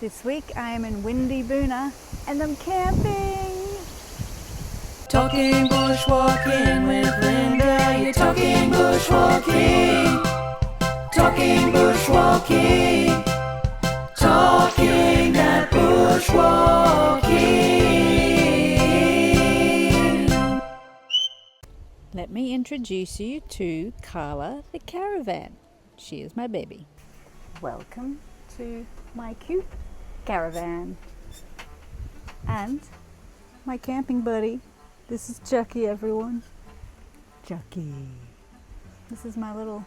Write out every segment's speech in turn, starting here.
This week I am in windy Boonah and I'm camping. Talking bushwalking with Linda, you're talking bushwalking. Talking bushwalking. Talking that bushwalking. Let me introduce you to Karla the Caravan. She is my baby. Welcome to my cute caravan. And my camping buddy. This is Chucky, everyone. Chucky. This is my little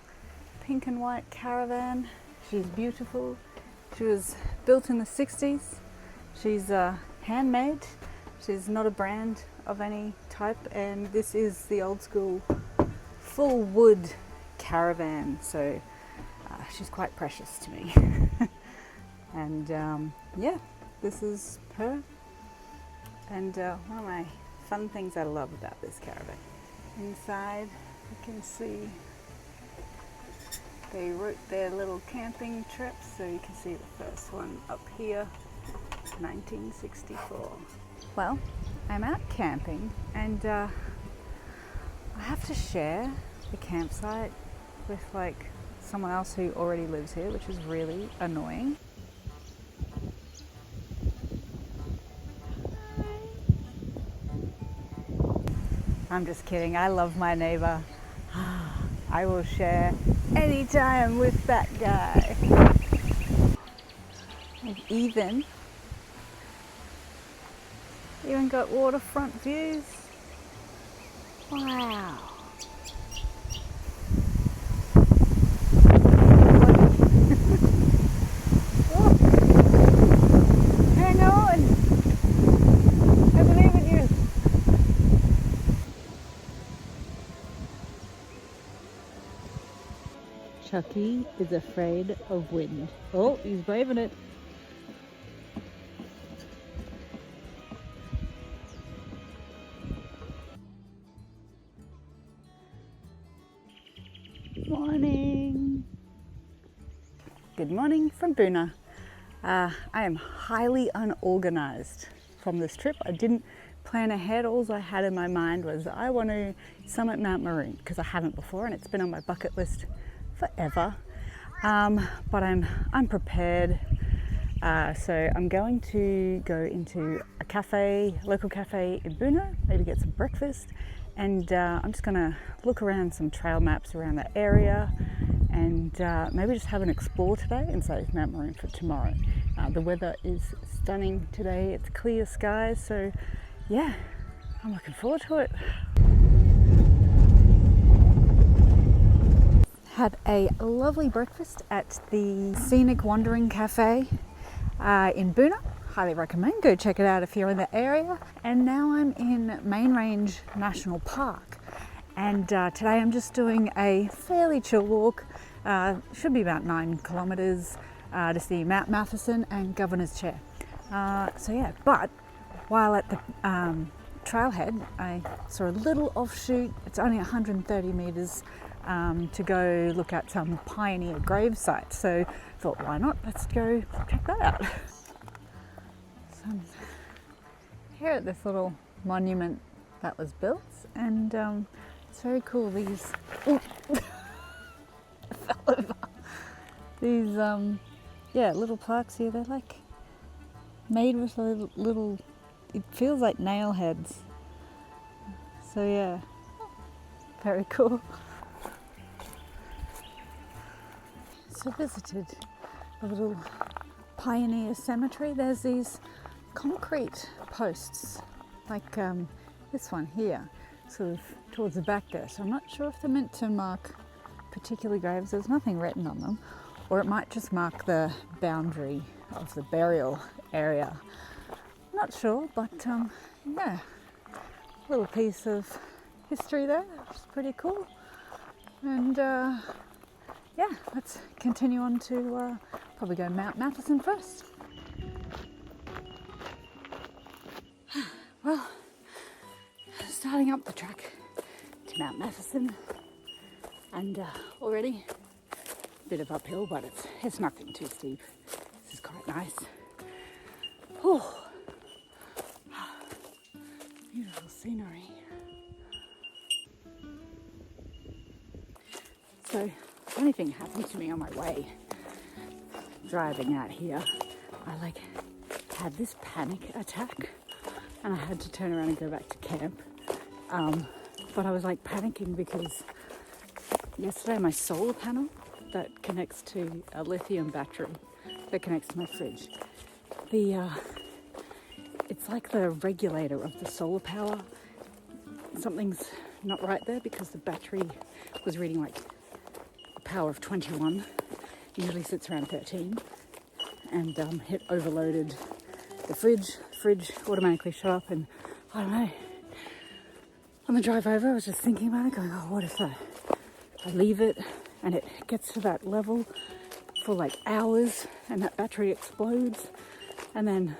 pink and white caravan. She's beautiful. She was built in the 60s. She's handmade. She's not a brand of any type, and this is the old school full wood caravan, so she's quite precious to me. And yeah, this is her. And one of my fun things I love about this caravan, inside you can see they wrote their little camping trips, so you can see the first one up here, 1964. Well, I'm out camping and I have to share the campsite with like someone else who already lives here, which is really annoying. I'm just kidding, I love my neighbor. I will share anytime with that guy. I've even got waterfront views. Wow. Oh. Hang on. I believe in you. Chucky is afraid of wind. Oh, he's braving it. Morning. Good morning from Boonah. I am highly unorganized from this trip. I didn't plan ahead. All I had in my mind was I want to summit Mount Maroon because I haven't before and it's been on my bucket list forever. But I'm prepared. So I'm going to go into a cafe, local cafe in Boonah, maybe get some breakfast. And I'm just gonna look around some trail maps around that area and maybe just have an explore today and save Mount Maroon for tomorrow. The weather is stunning today, it's clear skies, so yeah, I'm looking forward to it. Had a lovely breakfast at the Scenic Wandering Cafe in Boonah. Highly recommend, go check it out if you're in the area. And now I'm in Main Range National Park, and today I'm just doing a fairly chill walk. Should be about 9 kilometers to see Mount Mathieson and Governor's Chair. So yeah, but while at the trailhead I saw a little offshoot. It's only 130 meters to go look at some pioneer gravesite, so thought why not, let's go check that out. Here at this little monument that was built, and it's very cool. These fell over. These yeah, little plaques here. They're like made with little. It feels like nail heads. So yeah, very cool. So visited a little pioneer cemetery. There's these concrete posts like this one here, sort of towards the back there, so I'm not sure if they're meant to mark particular graves. There's nothing written on them, or it might just mark the boundary of the burial area. Not sure, but yeah, a little piece of history there, which is pretty cool. And yeah, let's continue on to probably go Mount Mathieson first. Well, starting up the track to Mount Mathieson, and already a bit of uphill, but it's nothing too steep. This is quite nice. Oh, beautiful scenery. So, funny thing happened to me on my way driving out here. I had this panic attack and I had to turn around and go back to camp. But I was panicking because yesterday my solar panel that connects to a lithium battery that connects to my fridge, it's like the regulator of the solar power. Something's not right there because the battery was reading a power of 21. Usually sits around 13, and it overloaded the fridge. Fridge automatically shut up, and I don't know. On the drive over, I was just thinking about it, going, oh, what if I leave it and it gets to that level for hours and that battery explodes and then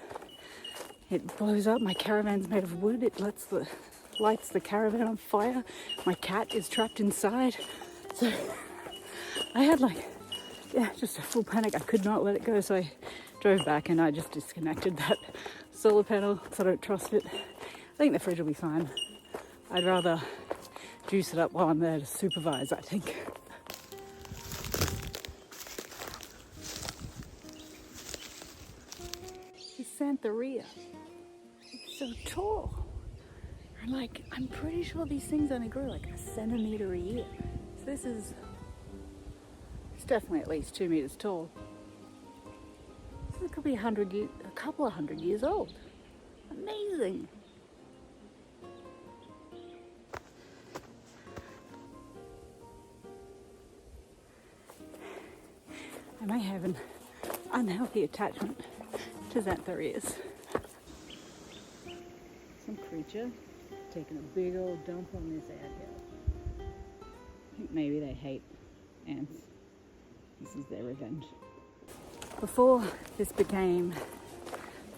it blows up. My caravan's made of wood. It lights the caravan on fire. My cat is trapped inside. So I had just a full panic. I could not let it go. So I drove back and I just disconnected that solar panel because I don't trust it. I think the fridge will be fine. I'd rather juice it up while I'm there to supervise, I think. It's Santeria. It's so tall. And I'm pretty sure these things only grow a centimetre a year. So it's definitely at least 2 meters tall. So it could be a couple of hundred years old. Amazing. I may have an unhealthy attachment to Xantharias. Some creature taking a big old dump on this anthill. I think maybe they hate ants. This is their revenge. Before this became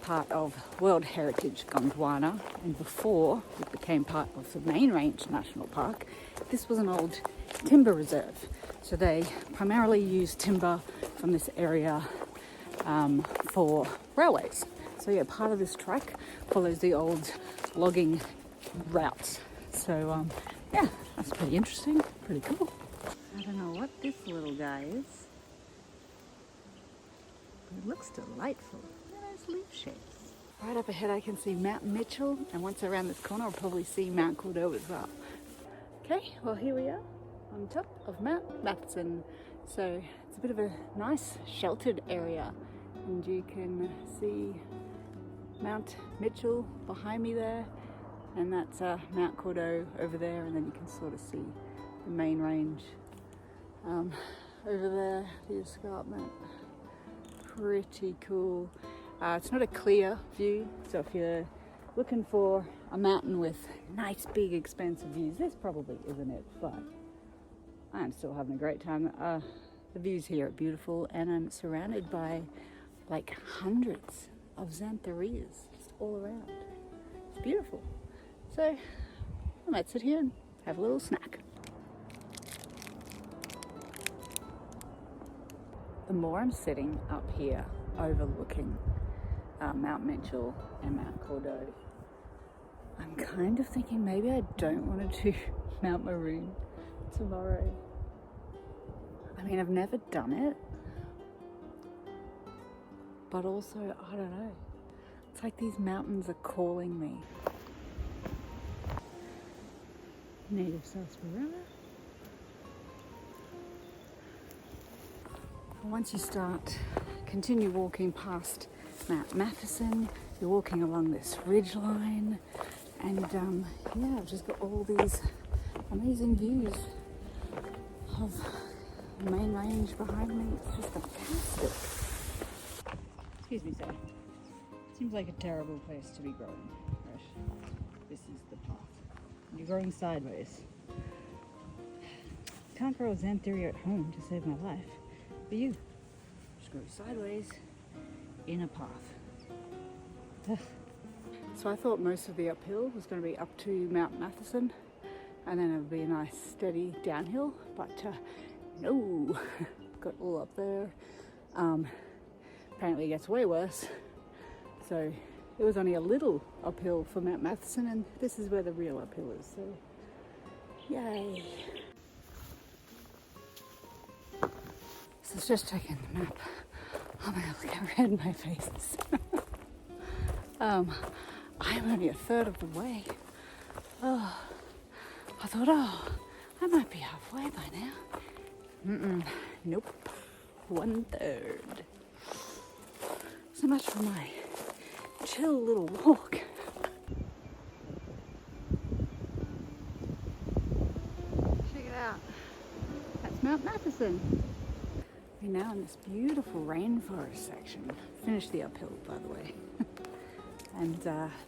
part of World Heritage Gondwana, and before it became part of the Main Range National Park, this was an old timber reserve. So they primarily use timber from this area for railways. So yeah, part of this track follows the old logging routes. So yeah, that's pretty interesting, pretty cool. I don't know what this little guy is, but it looks delightful. Look at those leaf shapes. Right up ahead I can see Mount Mitchell, and once around this corner I'll probably see Mt Cordeaux as well. Okay, well here we are on top of Mount Mathieson. So it's a bit of a nice sheltered area, and you can see Mount Mitchell behind me there, and that's Mt Cordeaux over there, and then you can sort of see the main range over there, the escarpment. Pretty cool. It's not a clear view, so if you're looking for a mountain with nice big expansive views, this probably isn't it, but I'm still having a great time. The views here are beautiful, and I'm surrounded by hundreds of Xantharias just all around. It's beautiful. So I might sit here and have a little snack. The more I'm sitting up here overlooking Mount Mitchell and Mount Cordeaux, I'm kind of thinking maybe I don't want to do Mount Maroon tomorrow. I mean, I've never done it, but also, I don't know. It's like these mountains are calling me. Native sarsaparilla. Once you continue walking past Mount Mathieson, you're walking along this ridge line, and yeah, I've just got all these amazing views of the main range behind me. It's just fantastic. Excuse me, sir. Seems like a terrible place to be growing. Right? This is the path. You're growing sideways. Can't grow a Xantharia at home to save my life. But you just grow sideways in a path. Ugh. So I thought most of the uphill was going to be up to Mount Mathieson, and then it would be a nice steady downhill, but no, got all up there. Apparently it gets way worse. So it was only a little uphill for Mount Mathieson, and this is where the real uphill is. So yay! So it's just checking the map. Oh my god, look how red my face is. I'm only a third of the way. Oh, I thought, I might be halfway by now. Nope, 1/3. So much for my chill little walk. Check it out. That's Mount Mathieson. We're now in this beautiful rainforest section. Finished the uphill, by the way. And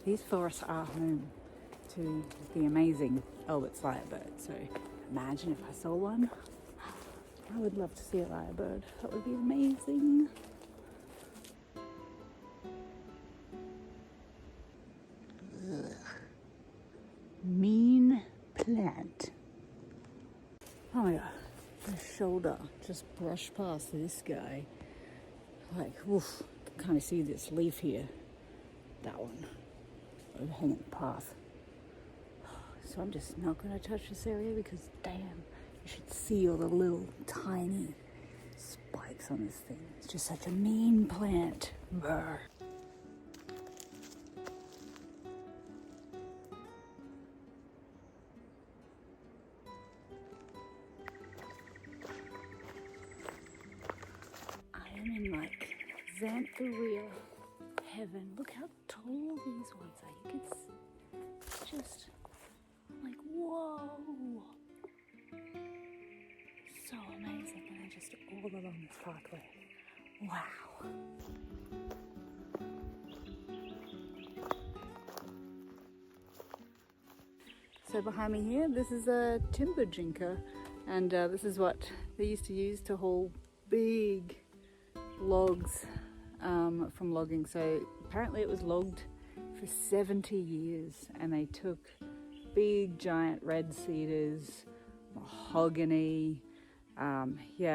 these forests are home to the amazing Albert's lyrebird. So imagine if I saw one. I would love to see a lyrebird. That would be amazing. Ugh. Mean plant. Oh my god. The shoulder just brushed past this guy. Like, woof, can kind of see this leaf here. That one. Overhanging path. So I'm just not going to touch this area because, damn, you should see all the little tiny spikes on this thing. It's just such a mean plant. Brr. Xantheria heaven. Look how tall these ones are. You can see, it's just like, whoa. So amazing. And they're just all along this pathway. Wow. So behind me here, this is a timber jinker, and this is what they used to use to haul big logs from logging. So apparently it was logged for 70 years, and they took big giant red cedars, mahogany,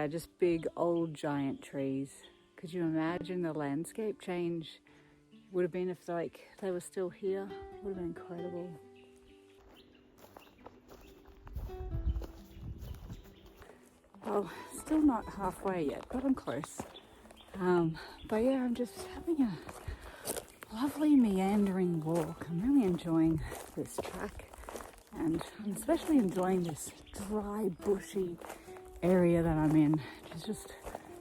just big old giant trees. Could you imagine the landscape change would have been if they were still here? Would have been incredible. Well, still not halfway yet, but I'm close. But yeah, I'm just having a lovely meandering walk. I'm really enjoying this track, and I'm especially enjoying this dry, bushy area that I'm in. It's just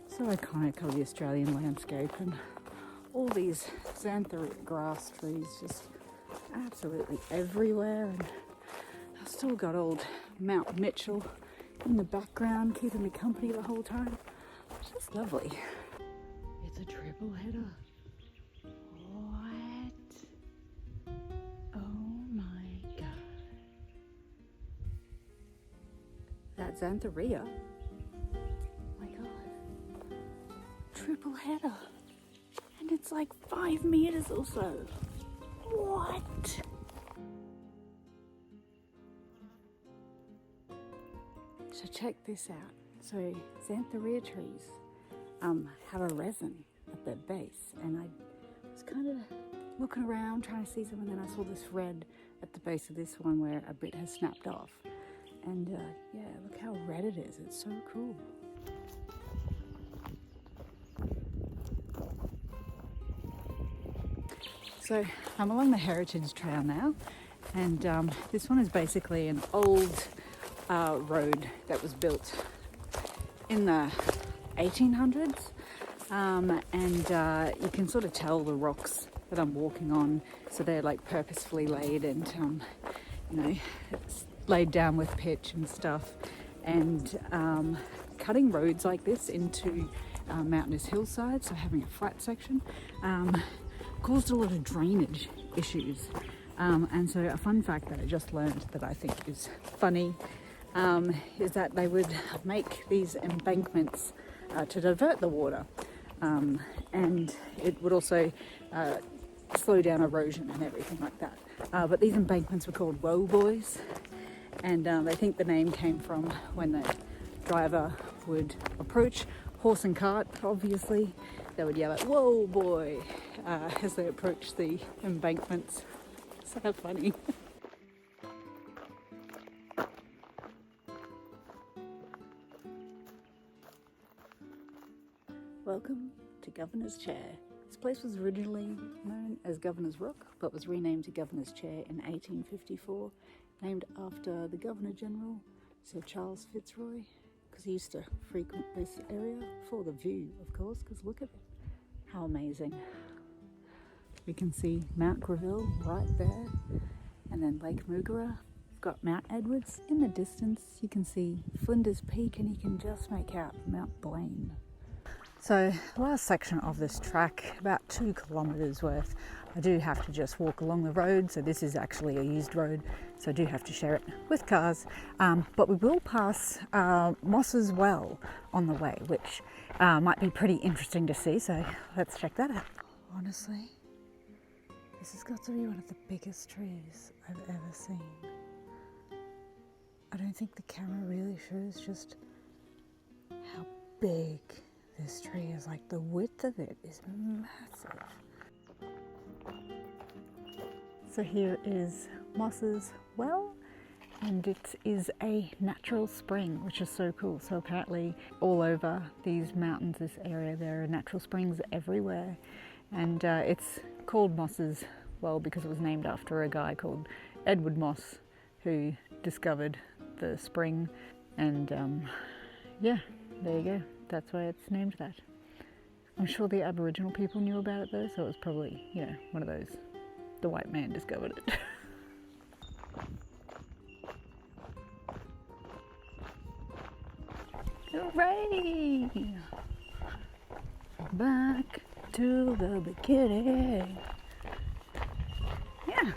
so iconic of the Australian landscape, and all these xantheria grass trees just absolutely everywhere. And I've still got old Mount Mitchell in the background keeping me company the whole time. It's just lovely. It's a triple header. What? Oh my god. That's xantheria. Oh my god. Triple header. And it's like 5 meters or so. What? So check this out. So xantheria trees have a resin at their base, and I was kind of looking around trying to see some, and then I saw this red at the base of this one where a bit has snapped off. And yeah, look how red it is. It's so cool. So I'm along the Heritage Trail now, and this one is basically an old road that was built in the 1800s, and you can sort of tell the rocks that I'm walking on, so they're like purposefully laid, and you know, it's laid down with pitch and stuff. And cutting roads like this into mountainous hillsides, so having a flat section, caused a lot of drainage issues. And so a fun fact that I just learned that I think is funny is that they would make these embankments to divert the water, and it would also slow down erosion and everything like that. But these embankments were called woe boys, and they think the name came from when the driver would approach horse and cart, obviously, they would yell out, "Whoa, boy," as they approached the embankments. So funny. Welcome to Governor's Chair. This place was originally known as Governor's Rock, but was renamed to Governor's Chair in 1854, named after the Governor General, Sir Charles Fitzroy, because he used to frequent this area for the view, of course, because look at it. How amazing. We can see Mt Cordeaux right there, and then Lake Mugara. We've got Mount Edwards. In the distance, you can see Flinders Peak, and you can just make out Mount Blaine. So, last section of this track, about 2 kilometres worth, I do have to just walk along the road. So this is actually a used road, so I do have to share it with cars. But we will pass Moss's Well on the way, which might be pretty interesting to see. So let's check that out. Honestly, this has got to be one of the biggest trees I've ever seen. I don't think the camera really shows just how big this tree is. Like, the width of it is massive. So here is Moss's Well, and it is a natural spring, which is so cool. So apparently all over these mountains, this area, there are natural springs everywhere. And it's called Moss's Well because it was named after a guy called Edward Moss who discovered the spring. And yeah, there you go. That's why it's named that. I'm sure the Aboriginal people knew about it though, so it was probably, you know, one of those, the white man discovered it. Hooray! Back to the beginning. Yeah.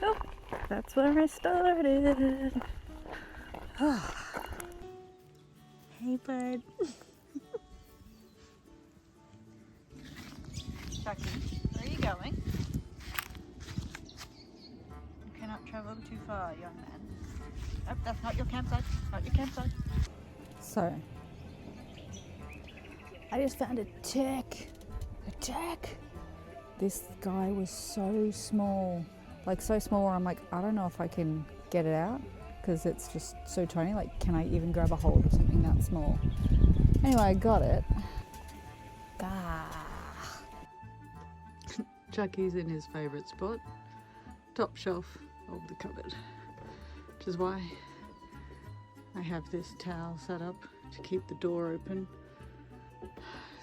Oh, that's where I started. Oh. Hey, bud. Chucky, where are you going? You cannot travel too far, young man. Nope, that's not your campsite. Not your campsite. So, I just found a tick. A tick. This guy was so small. Like, so small where I'm like, I don't know if I can get it out, because it's just so tiny. Like, can I even grab a hold of something that small? Anyway, I got it. Chucky's in his favourite spot, top shelf of the cupboard, which is why I have this towel set up to keep the door open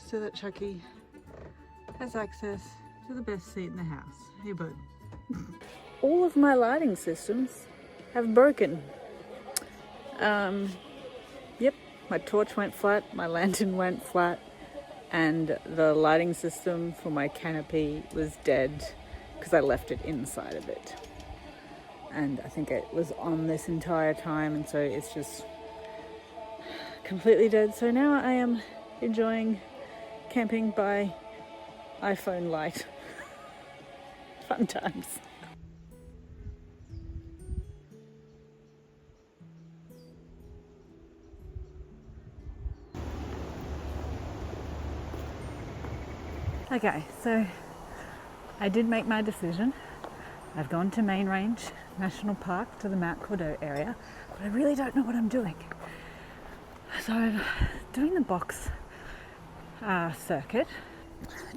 so that Chucky has access to the best seat in the house. Hey, bud. All of my lighting systems have broken. Yep, my torch went flat, my lantern went flat, and the lighting system for my canopy was dead because I left it inside of it. And I think it was on this entire time, and so it's just completely dead. So now I am enjoying camping by iPhone light. Fun times. Okay, so I did make my decision. I've gone to Main Range National Park to the Mt Cordeaux area, but I really don't know what I'm doing. So I'm doing the box circuit,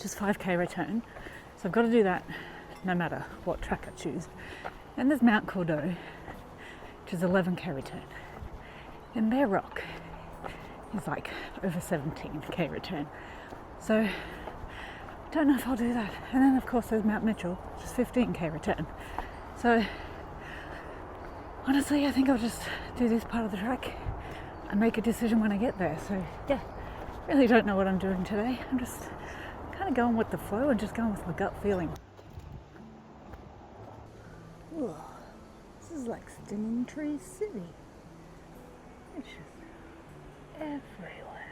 just 5k return. So I've got to do that no matter what track I choose. And there's Mt Cordeaux, which is 11k return. And Bear Rock is like over 17k return. So don't know if I'll do that. And then of course there's Mount Mitchell, which is 15k return. So honestly, I think I'll just do this part of the track and make a decision when I get there. So yeah, really don't know what I'm doing today. I'm just kind of going with the flow and just going with my gut feeling. Whoa, this is like Stinging Tree City. It's just everywhere.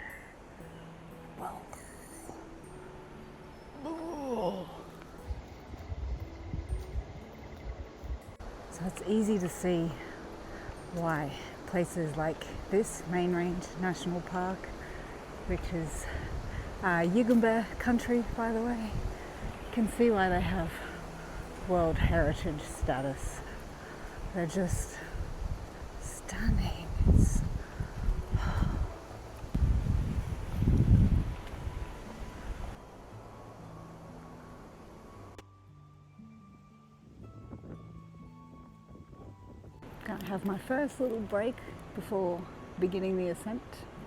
Whoa. Oh. So it's easy to see why places like this, Main Range National Park, which is Yugambeh country, by the way. You can see why they have World Heritage status. They're just stunning. Gonna have my first little break before beginning the ascent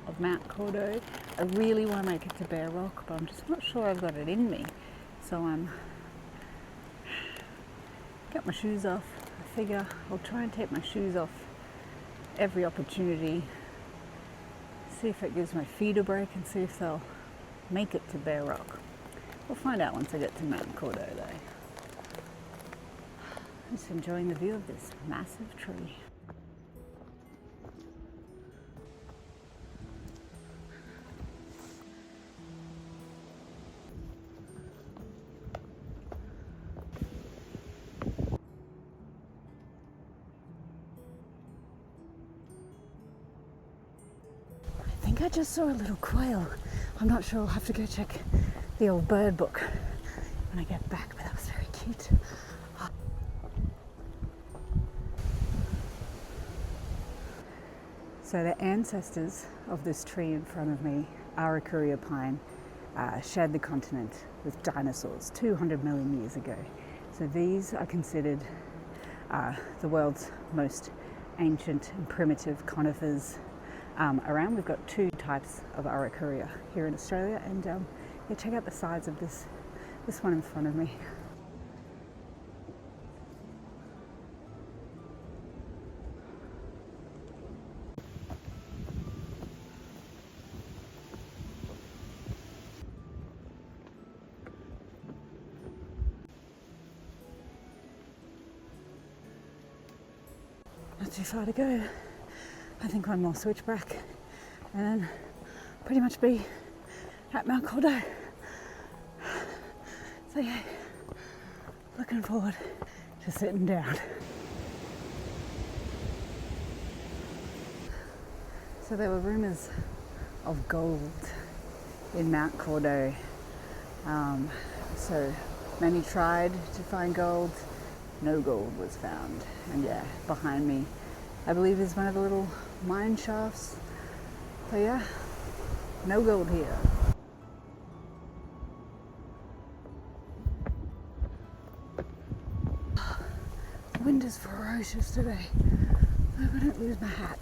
of Mt Cordeaux. I really want to make it to Bear Rock, but I'm just not sure I've got it in me. So I'm got my shoes off. I figure I'll try and take my shoes off every opportunity. See if it gives my feet a break and see if they'll make it to Bear Rock. We'll find out once I get to Mt Cordeaux though. I'm just enjoying the view of this massive tree. I think I just saw a little quail. I'm not sure, I'll have to go check the old bird book when I get back, but that was very cute. So the ancestors of this tree in front of me, Araucaria pine, shared the continent with dinosaurs 200 million years ago. So these are considered the world's most ancient and primitive conifers around. We've got two types of Araucaria here in Australia, and yeah, check out the size of this one in front of me. Not too far to go. I think one more switchback and then pretty much be at Mt Cordeaux. So yeah, looking forward to sitting down. So there were rumours of gold in Mt Cordeaux. So many tried to find gold. No gold was found. And yeah, behind me, I believe is one of the little mine shafts. So yeah, no gold here. The wind is ferocious today. I hope I don't lose my hat.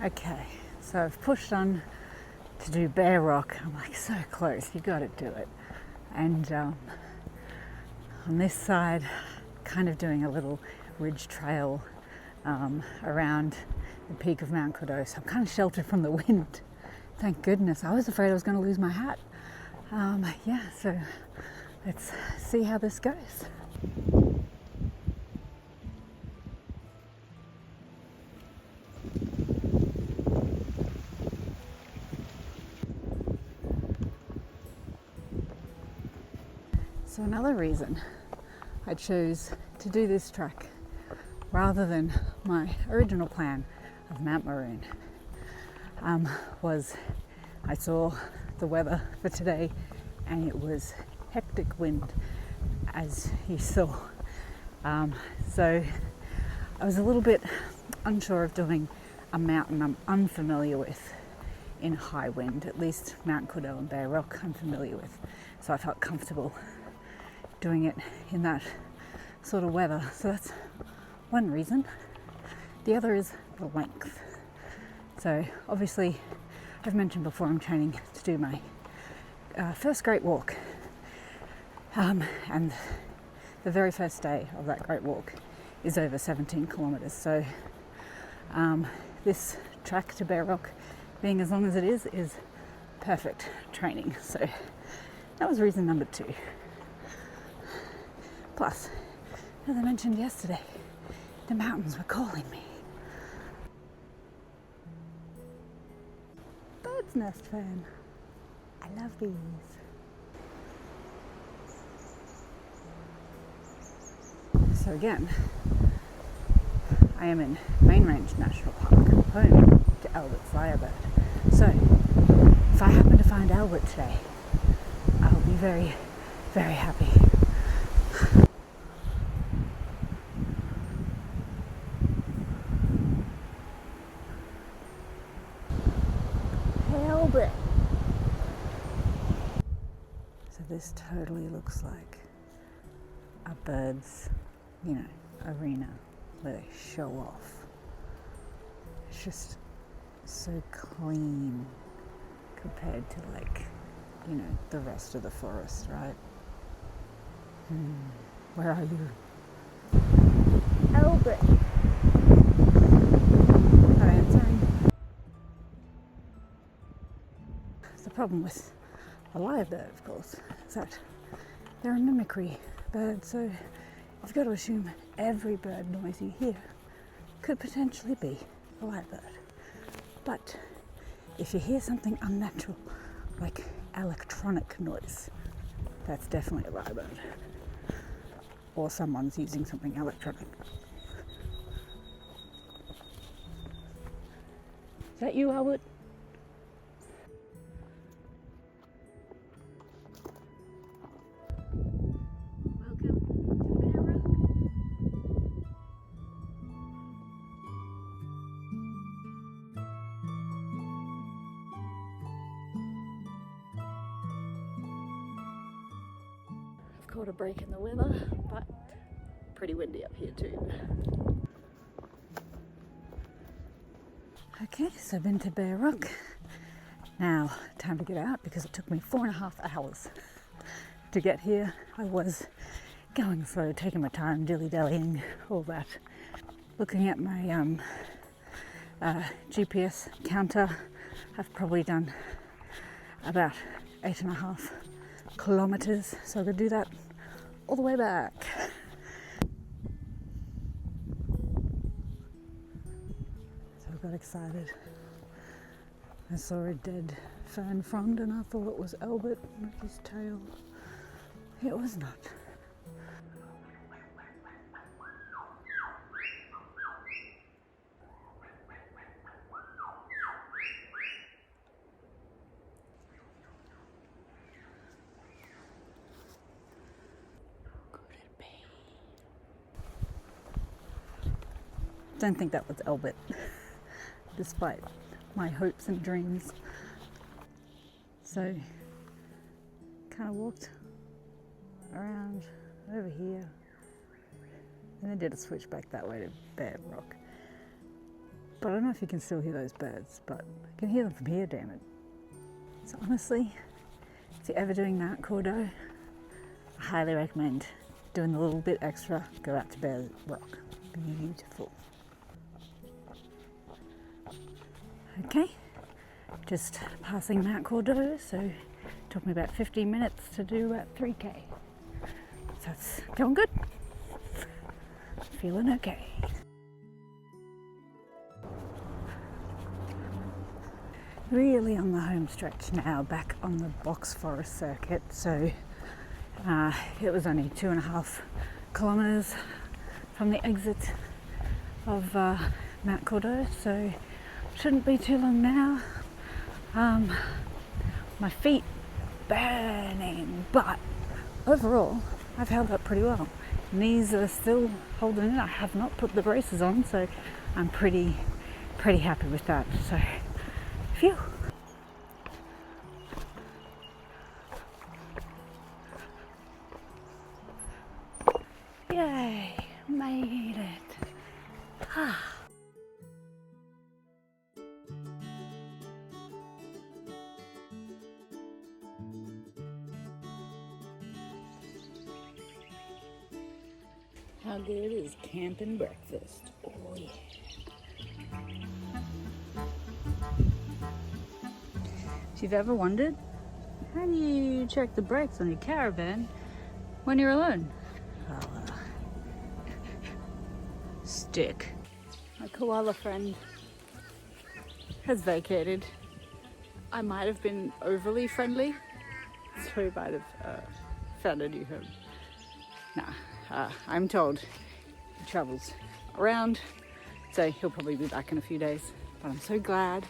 Okay, so I've pushed on to do Bear Rock. I'm like, so close, you gotta do it. And on this side, kind of doing a little ridge trail around the peak of Mt Cordeaux. So I'm kind of sheltered from the wind. Thank goodness. I was afraid I was gonna lose my hat. Yeah, so let's see how this goes. So another reason I chose to do this trek rather than my original plan of Mount Maroon was I saw the weather for today and it was hectic wind, as you saw. So I was a little bit unsure of doing a mountain I'm unfamiliar with in high wind. At least Mt Cordeaux and Bear Rock I'm familiar with, so I felt comfortable doing it in that sort of weather. So that's one reason. The other is the length. So obviously, I've mentioned before, I'm training to do my first great walk, and the very first day of that great walk is over 17 kilometres. So this track to Bear Rock, being as long as it is perfect training. So that was reason number 2. Plus, as I mentioned yesterday, the mountains were calling me. Bird's nest fan. I love these. So again, I am in Main Range National Park, home to Albert's Lyrebird. So if I happen to find Albert today, I'll be very, very happy. Hey Albert! So this totally looks like a bird's, arena where they show off. It's just so clean compared to the rest of the forest, right? Where are you? Albert! Not answering. The problem with a lyrebird, of course, is that they're a mimicry bird, so you've got to assume every bird noise you hear could potentially be a lyrebird. But if you hear something unnatural, like electronic noise, that's definitely a lyrebird. Or someone's using something electronic. Is that you, Albert? Caught a break in the weather, but pretty windy up here too. Okay, so I've been to Bear Rock. Now, time to get out because it took me 4.5 hours to get here. I was going slow, taking my time, dilly-dallying, all that. Looking at my GPS counter, I've probably done about 8.5 kilometers, so I'm gonna do that all the way back. So I got excited. I saw a dead fern frond and I thought it was Albert with his tail. It was not. Don't think that was Albert, despite my hopes and dreams. So, kind of walked around over here, and then did a switch back that way to Bear Rock. But I don't know if you can still hear those birds, but I can hear them from here, damn it. So honestly, if you're ever doing Mt Cordeaux, I highly recommend doing a little bit extra, go out to Bear Rock. Beautiful. Okay, just passing Mt Cordeaux, so it took me about 15 minutes to do about 3k. So it's going good. Feeling okay. Really on the home stretch now, back on the box forest circuit. So it was only 2.5 kilometers from the exit of Mt Cordeaux, so shouldn't be too long now. My feet burning, but overall I've held up pretty well. Knees are still holding in. I have not put the braces on, so I'm pretty happy with that. So phew. Yay, made it. Ah. How good is camping breakfast? Oh yeah. If you've ever wondered, how do you check the brakes on your caravan when you're alone? Stick. My koala friend has vacated. I might have been overly friendly, so he might have found a new home. Nah, I'm told he travels around, so he'll probably be back in a few days. But I'm so glad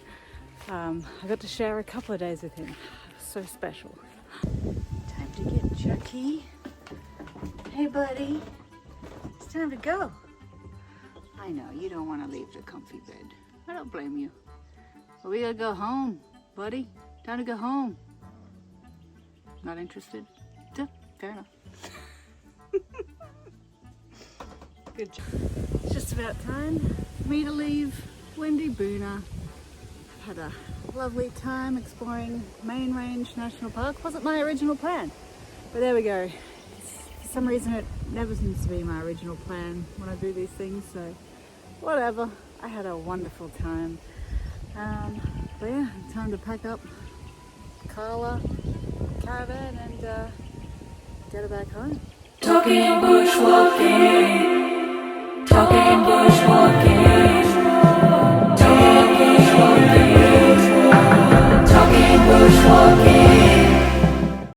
I got to share a couple of days with him. It was so special. Time to get Chucky. Hey buddy, it's time to go. I know, you don't want to leave the comfy bed. I don't blame you. But we gotta go home, buddy. Time to go home. Not interested? Fair enough. Good job. It's just about time for me to leave windy Boonah. Had a lovely time exploring Main Range National Park. Wasn't my original plan, but there we go. For some reason it never seems to be my original plan when I do these things, so whatever. I had a wonderful time. But yeah, time to pack up Karla the Caravan and get her back home. Talking bushwalking.